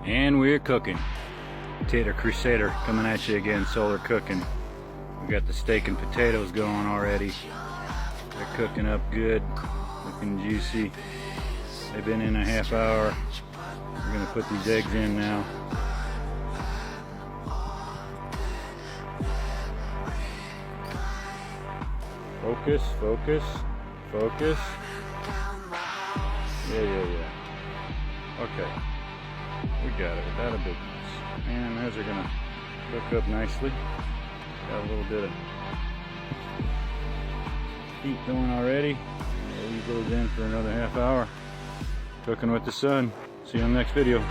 And we're cooking. Potato Crusader coming at you again, solar cooking. We got the steak and potatoes going already. They're cooking up good, looking juicy. They've been in a half hour. We're gonna put these eggs in now. Focus, focus, focus. Yeah. Okay, we got it without a big mess. And those are gonna cook up nicely. Got a little bit of heat going already. We'll leave those in for another half hour. Cooking with the sun. See you on the next video.